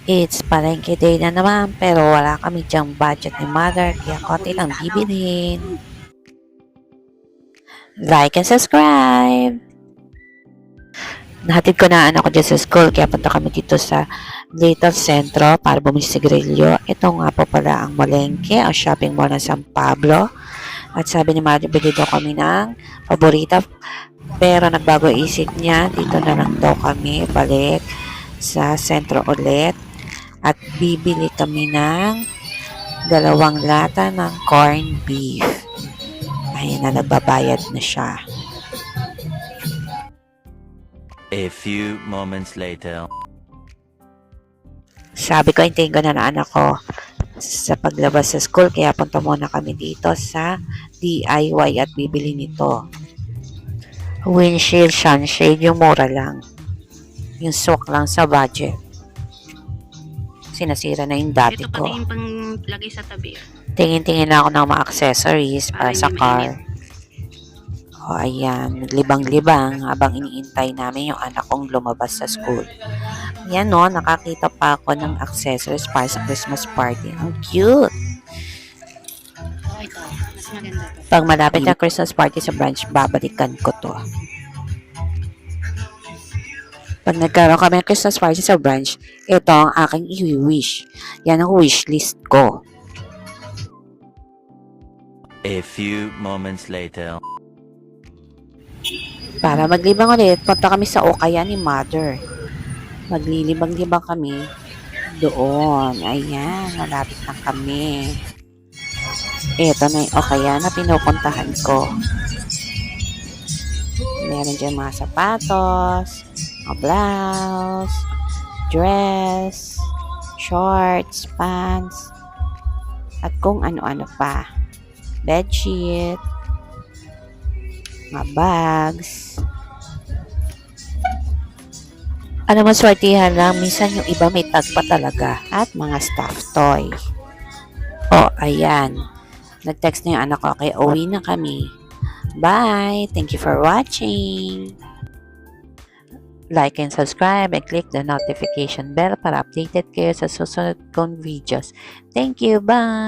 It's palengke day na naman pero wala kami dyang budget ni mother kaya konti lang bibilhin. Like and subscribe! Nahatid ko na anak ko dyan sa school kaya punta kami dito sa Little Centro para bumili sigarilyo. Ito nga po pala ang malengke o shopping mall ng San Pablo. At sabi ni mother, bili daw kami ng paborita. Pero nagbago isip niya, dito na lang daw kami balik sa sentro ulit. At bibili kami ng 2 lata ng corned beef. Ayan na, nagbabayad na siya. A few moments later. Sabi ko, hintayin ko na anak ko sa paglabas sa school. Kaya punta muna kami dito sa DIY at bibili nito. Windshield sunshade, yung mura lang. Yung swak lang sa budget. Sinasira na yung dati Ito ko. pati yung panglagay sa tabi. Tingin-tingin na ako ng mga accessories para sa hindi car. mainit. O ayan, naglibang-libang habang iniintay namin yung anak kong lumabas sa school. Yan no, nakakita pa ako ng accessories para sa Christmas party. Ang cute! Oh, ito. Mas maganda to. Pag malapit na Christmas party sa branch, babalikan ko to. Pag nagkaroon kami ng Christmas party sa branch, ito ang aking i-wish. Yan ang wish list ko. A few moments later. Para maglibang ulit, punta kami sa Okaya ni Mother. Maglilibang-libang kami doon. Ayan, malapit na kami. Ito na yung Okaya na pinupuntahan ko. Meron dyan mga sapatos, mga blouse, dress, shorts, pants, at kung ano-ano pa. Bedsheet, mga bags. Ano man swertihan lang, minsan yung iba may tag pa talaga. At mga stuffed toy. O, ayan. Nag-text na yung anak ko, kaya uwi na kami. Bye! Thank you for watching! Like and subscribe and click the notification bell para updated kayo sa susunod kong videos. Thank you! Bye!